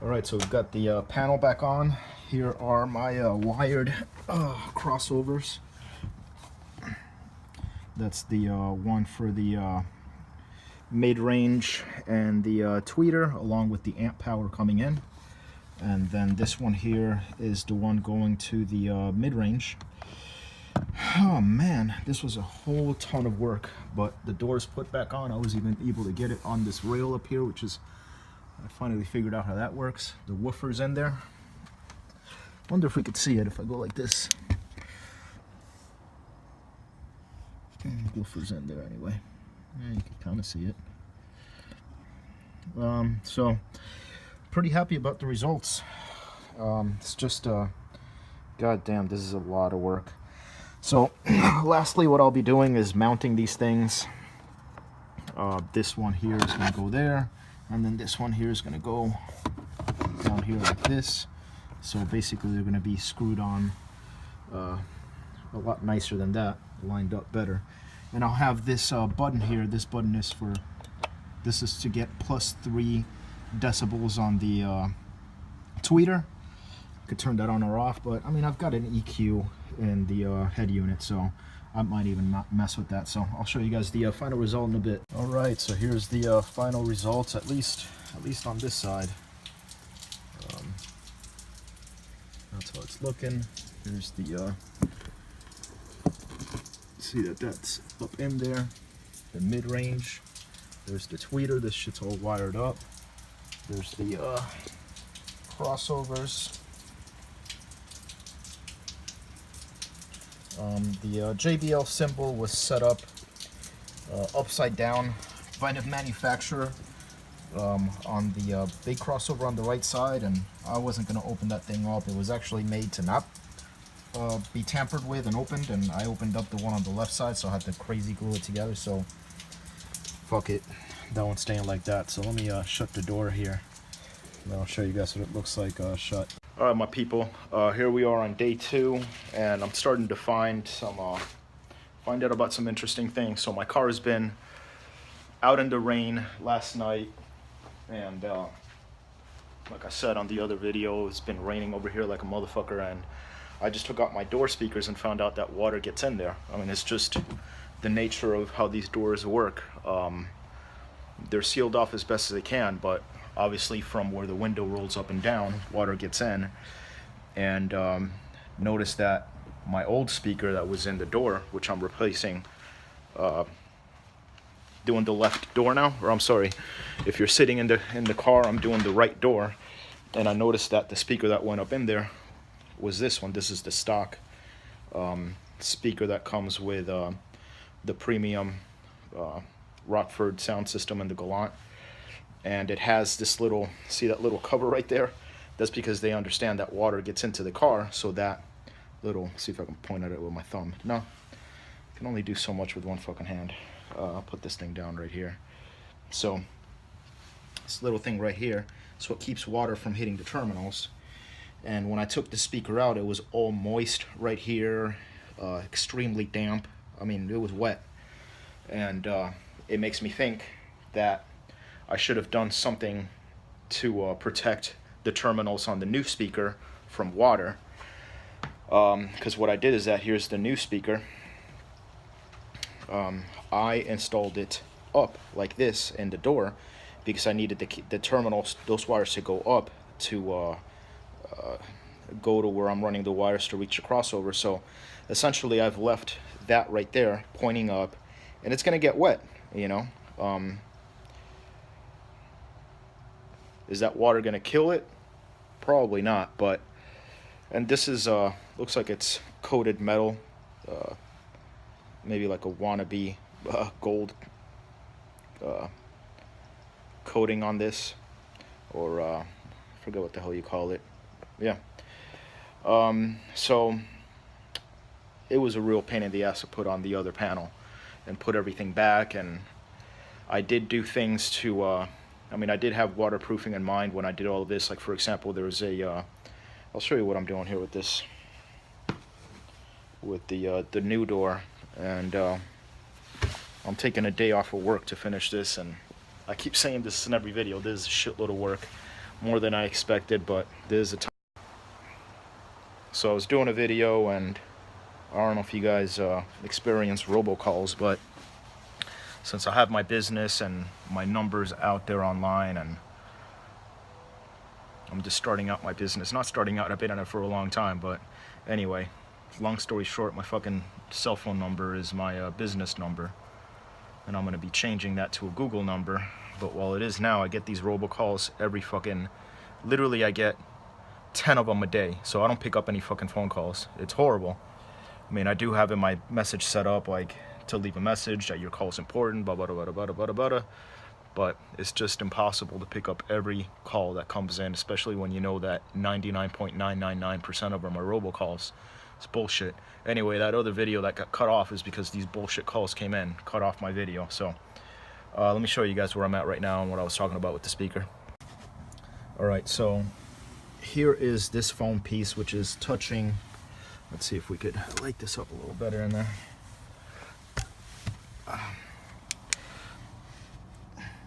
Alright, so we've got the panel back on. Here are my wired crossovers. That's the one for the mid-range and the tweeter, along with the amp power coming in. And then this one here is the one going to the mid-range. Oh man, this was a whole ton of work, but the door's put back on. I was even able to get it on this rail up here, which is, I finally figured out how that works. The woofer's in there. Wonder if we could see it if I go like this. Woofer's in there anyway. Yeah, you can kind of see it. So pretty happy about the results. It's just goddamn, this is a lot of work. So lastly, what I'll be doing is mounting these things. This one here is going to go there, and then this one here is going to go down here like this. So basically they're going to be screwed on a lot nicer than that, lined up better. And I'll have this button here. This button is for, this is to get +3 decibels on the tweeter. Could turn that on or off, but I mean, I've got an EQ in the head unit, so I might even not mess with that. So I'll show you guys the final result in a bit. All right, so here's the final results, at least on this side. That's how it's looking. Here's the see that's up in there, the mid-range. There's the tweeter. This shit's all wired up. There's the crossovers. The JBL symbol was set up upside down by the manufacturer on the big crossover on the right side, and I wasn't going to open that thing up. It was actually made to not be tampered with and opened, and I opened up the one on the left side, so I had to crazy glue it together. So fuck it, that one's staying like that. So let me shut the door here, and then I'll show you guys what it looks like shut. All right, my people, here we are on day 2, and I'm starting to find out about some interesting things. So my car has been out in the rain last night, and like I said on the other video, it's been raining over here like a motherfucker, and I just took out my door speakers and found out that water gets in there. I mean, it's just the nature of how these doors work. They're sealed off as best as they can, but obviously from where the window rolls up and down, water gets in. And notice that my old speaker that was in the door, which I'm replacing, doing the left door now, or I'm sorry, if you're sitting in the car, I'm doing the right door, and I noticed that the speaker that went up in there was this one. This is the stock speaker that comes with the premium Rockford sound system and the Gallant. And it has this little, see that little cover right there? That's because they understand that water gets into the car, so that little, see if I can point at it with my thumb. No, I can only do so much with one fucking hand. I'll put this thing down right here. So this little thing right here is what keeps water from hitting the terminals. And when I took the speaker out, it was all moist right here, extremely damp. I mean, it was wet. And it makes me think that I should have done something to protect the terminals on the new speaker from water. Because what I did is that here's the new speaker. I installed it up like this in the door because I needed the terminals, those wires, to go up to go to where I'm running the wires to reach the crossover. So essentially I've left that right there pointing up, and it's gonna get wet, you know. Is that water gonna kill it? Probably not, but, and this is looks like it's coated metal, maybe like a wannabe gold coating on this, or I forget what the hell you call it. Yeah. So it was a real pain in the ass to put on the other panel and put everything back. And I did do things to I mean, I did have waterproofing in mind when I did all of this. Like, for example, there was a I'll show you what I'm doing here with this, with the new door. And I'm taking a day off of work to finish this, and I keep saying this in every video, this is a shitload of work, more than I expected, but there's a time. So I was doing a video, and I don't know if you guys experience robocalls, but since I have my business and my numbers out there online, and I'm just starting out my business. Not starting out, I've been in it for a long time, but anyway, long story short, my fucking cell phone number is my business number, and I'm gonna be changing that to a Google number. But while it is now, I get these robocalls every fucking, literally I get 10 of them a day, so I don't pick up any fucking phone calls. It's horrible. I mean, I do have in my message set up, like, to leave a message that your call is important, blah, blah, blah, blah, blah, blah, blah, but it's just impossible to pick up every call that comes in, especially when you know that 99.999% of them are robocalls. It's bullshit. Anyway, that other video that got cut off is because these bullshit calls came in, cut off my video. So let me show you guys where I'm at right now and what I was talking about with the speaker. Alright, so here is this foam piece, which is touching. Let's see if we could light this up a little better in there.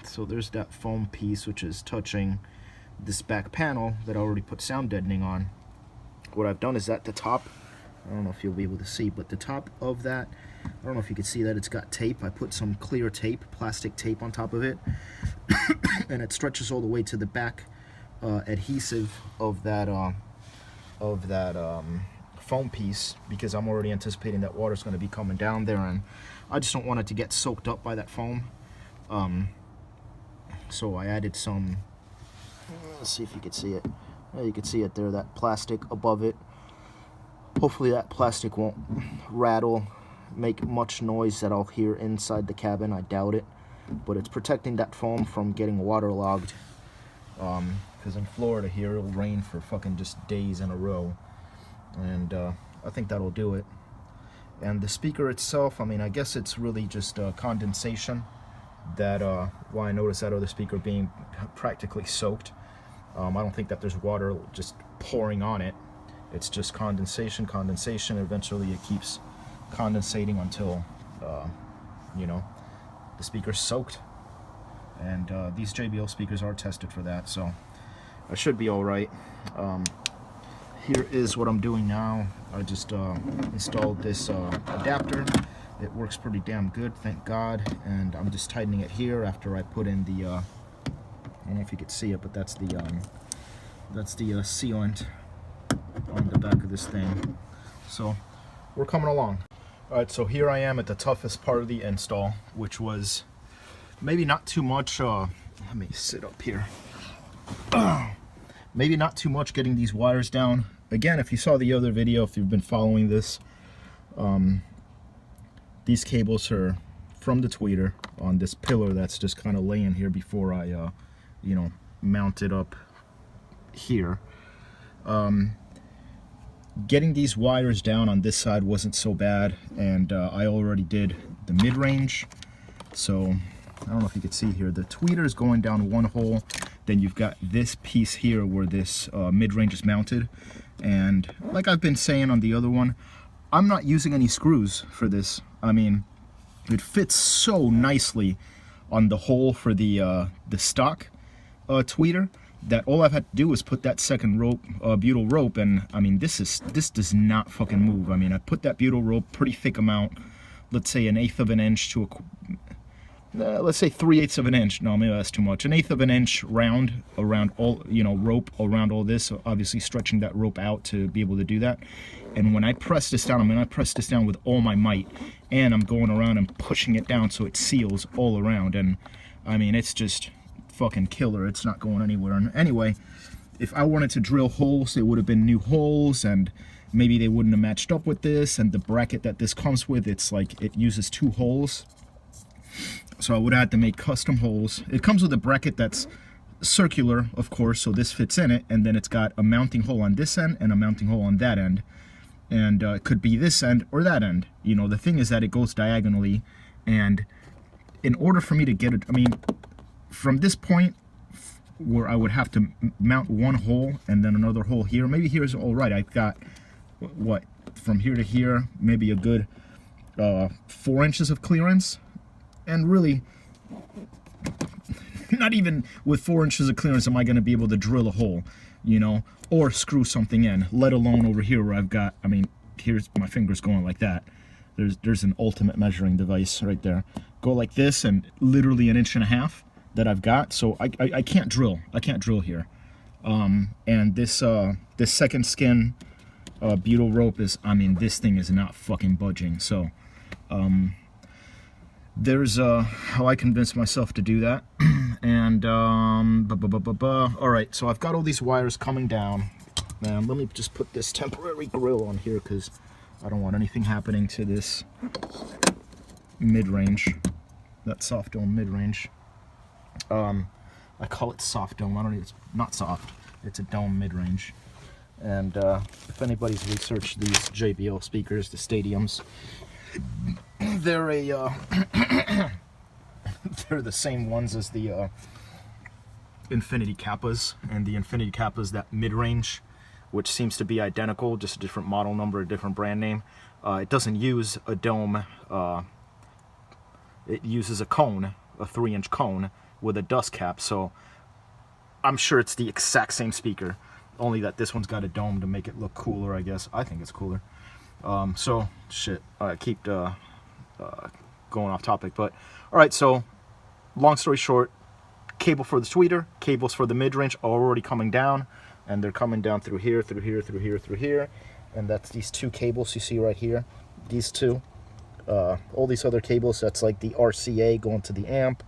So there's that foam piece which is touching this back panel that I already put sound deadening on. What I've done is at the top, I don't know if you'll be able to see, but the top of that, I don't know if you can see that, it's got tape. I put some clear tape, plastic tape on top of it, and it stretches all the way to the back adhesive of that foam piece, because I'm already anticipating that water's going to be coming down there, and I just don't want it to get soaked up by that foam. So I added some, let's see if you can see it. Yeah, you can see it there, that plastic above it. Hopefully that plastic won't rattle, make much noise that I'll hear inside the cabin. I doubt it, but it's protecting that foam from getting waterlogged. Because in Florida here, it'll rain for fucking just days in a row, and I think that'll do it. And the speaker itself, I mean, I guess it's really just condensation. That why I noticed that other speaker being practically soaked. I don't think that there's water just pouring on it. It's just condensation. Eventually it keeps condensating until you know, the speaker's soaked. And these JBL speakers are tested for that, so I should be all right. Here is what I'm doing now. I just installed this adapter. It works pretty damn good, thank God, and I'm just tightening it here after I put in the I don't know if you can see it, but that's the sealant on the back of this thing. So we're coming along. Alright, so here I am at the toughest part of the install, which was maybe not too much, let me sit up here. Maybe not too much getting these wires down. Again, if you saw the other video, if you've been following this, these cables are from the tweeter on this pillar that's just kind of laying here before I, you know, mount it up here. Getting these wires down on this side wasn't so bad, and I already did the mid-range. So I don't know if you can see here, the tweeter is going down one hole, then you've got this piece here where this mid-range is mounted, and like I've been saying on the other one, I'm not using any screws for this. I mean, it fits so nicely on the hole for the stock tweeter that all I've had to do is put that second rope, butyl rope, and I mean, this does not fucking move. I mean, I put that butyl rope, pretty thick amount, let's say 1/8 of an inch to let's say 3/8 of an inch. No, maybe that's too much. 1/8 of an inch round around all, you know, rope around all this. So obviously stretching that rope out to be able to do that. And when I press this down, I mean, I press this down with all my might, and I'm going around and pushing it down so it seals all around. And I mean, it's just fucking killer. It's not going anywhere. And anyway, if I wanted to drill holes, it would have been new holes, and maybe they wouldn't have matched up with this. And the bracket that this comes with, it's like it uses 2 holes. So I would have to make custom holes. It comes with a bracket that's circular, of course, so this fits in it, and then it's got a mounting hole on this end and a mounting hole on that end. And it could be this end or that end. You know, the thing is that it goes diagonally, and in order for me to get it, I mean, from this point where I would have to mount one hole and then another hole here, maybe here's all right. I've got, what, from here to here, maybe a good 4 inches of clearance. And really, Not even with 4 inches of clearance am I going to be able to drill a hole, you know, or screw something in, let alone over here where I've got, I mean, here's my fingers going like that. There's an ultimate measuring device right there. Go like this, and literally 1.5 inches that I've got, so I can't drill. I can't drill here. And this second skin butyl rope is, I mean, this thing is not fucking budging. So there's how I convinced myself to do that. And all right, so I've got all these wires coming down. Man, let me just put this temporary grill on here because I don't want anything happening to this mid-range, that soft dome mid-range. I call it soft dome. I don't. It's not soft. It's a dome mid-range. And if anybody's researched these JBL speakers, the stadiums, they're they're the same ones as the Infinity Kappas, and the Infinity Kappas, that mid-range, which seems to be identical, just a different model number, a different brand name. It doesn't use a dome. It uses a cone, a 3-inch cone with a dust cap. So I'm sure it's the exact same speaker, only that this one's got a dome to make it look cooler, I guess. I think it's cooler. So shit, I keep going off topic, but all right. So long story short, cable for the tweeter, cables for the mid-range are already coming down, and they're coming down through here, through here, through here, through here, and that's these 2 cables you see right here. These 2. All these other cables, that's like the RCA going to the amp,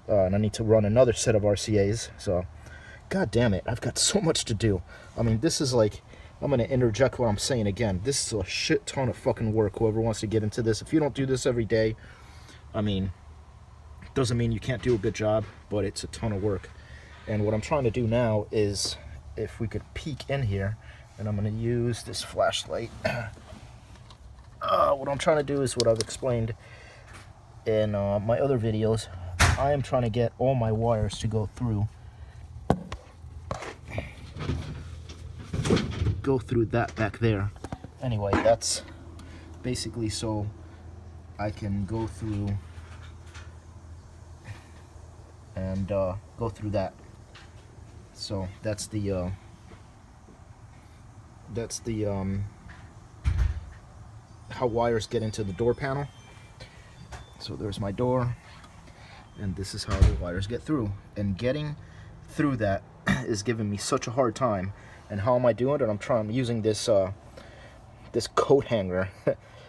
and I need to run another set of RCAs. So god damn it, I've got so much to do. I mean, this is like, I'm going to interject what I'm saying again. This is a shit ton of fucking work, whoever wants to get into this. If you don't do this every day, I mean, doesn't mean you can't do a good job, but it's a ton of work. And what I'm trying to do now is, if we could peek in here, and I'm going to use this flashlight. What I'm trying to do is what I've explained in my other videos. I am trying to get all my wires to go through that back there. Anyway, that's basically so I can go through and go through that. So that's the how wires get into the door panel. So there's my door, and this is how the wires get through. And getting through that is giving me such a hard time. And how am I doing it? I'm using this this coat hanger,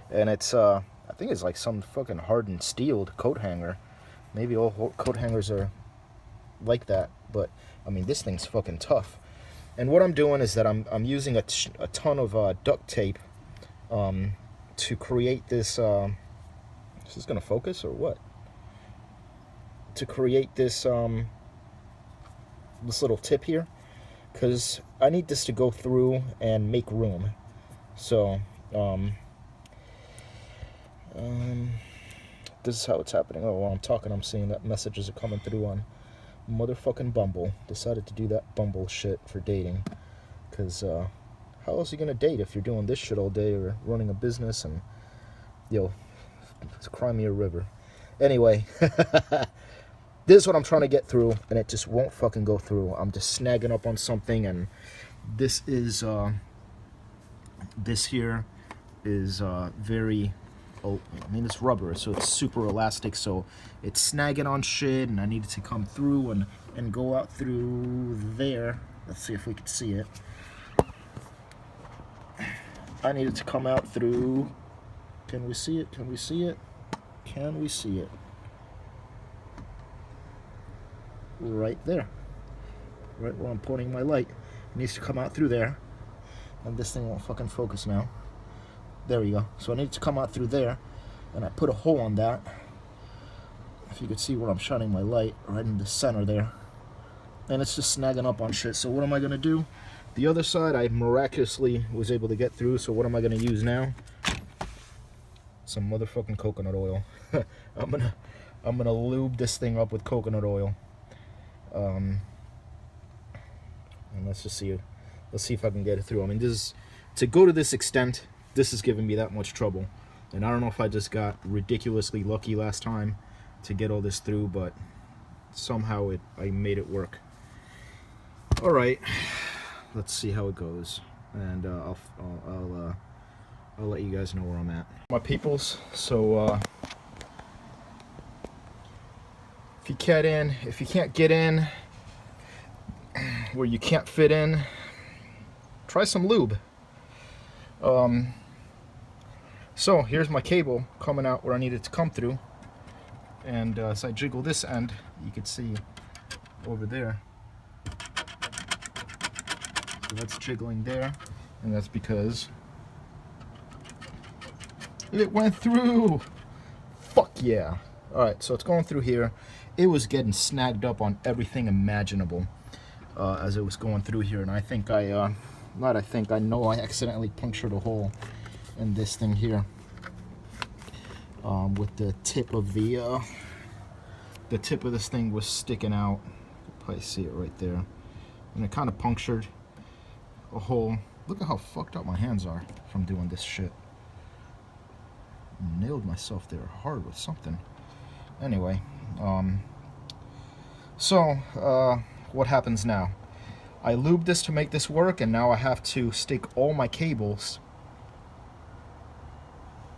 and it's I think it's like some fucking hardened steel coat hanger. Maybe all coat hangers are like that, but I mean, this thing's fucking tough. And what I'm doing is that I'm using a ton of duct tape to create this. Is this gonna focus or what? To create this this little tip here, because I need this to go through and make room. So this is how it's happening. Oh, while I'm talking, I'm seeing that messages are coming through on motherfucking Bumble. Decided to do that Bumble shit for dating, because how else are you gonna date if you're doing this shit all day or running a business and, yo, it's cry me a river. Anyway, this is what I'm trying to get through, and it just won't fucking go through. I'm just snagging up on something, and this is this here is very, oh, I mean, it's rubber, so it's super elastic, so it's snagging on shit, and I need it to come through and go out through there. Let's see if we can see it. I need it to come out through. Can we see it? Can we see it? Can we see it? Right there. Right where I'm pointing my light. It needs to come out through there. And this thing won't fucking focus now. There we go. So I need it to come out through there. And I put a hole on that. If you could see where I'm shining my light, right in the center there. And it's just snagging up on shit. So what am I going to do? The other side I miraculously was able to get through. So what am I going to use now? Some motherfucking coconut oil. I'm gonna lube this thing up with coconut oil. And let's just see it. Let's see if I can get it through. I mean, this is, to go to this extent, this is giving me that much trouble. And I don't know if I just got ridiculously lucky last time to get all this through, but somehow I made it work. All right, let's see how it goes, and I'll let you guys know where I'm at. My peoples, so if you can't get in where you can't fit in, try some lube. So here's my cable coming out where I need it to come through, and as I jiggle this end, you can see over there. So that's jiggling there, and that's because it went through. Fuck yeah. Alright, so it's going through here. It was getting snagged up on everything imaginable as it was going through here, and I think I know I accidentally punctured a hole in this thing here with the tip of the tip of this thing was sticking out. You can probably see it right there, and it kind of punctured a hole. Look at how fucked up my hands are from doing this shit. Nailed myself there hard with something. Anyway, what happens now? I lubed this to make this work, and now I have to stick all my cables.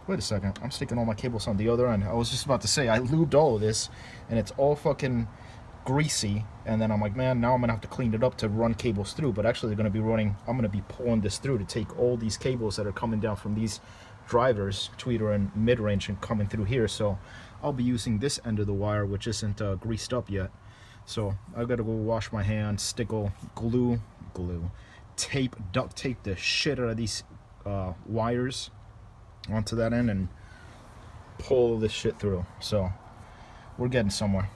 Wait a second, I'm sticking all my cables on the other end. I was just about to say, I lubed all of this, and it's all fucking greasy, and then I'm like, man, now I'm gonna have to clean it up to run cables through. But actually, they're gonna be running, I'm gonna be pulling this through to take all these cables that are coming down from these drivers, tweeter and mid-range, and coming through here. So I'll be using this end of the wire, which isn't greased up yet. So I gotta go wash my hands, stickle, duct tape the shit out of these wires onto that end, and pull this shit through. So we're getting somewhere.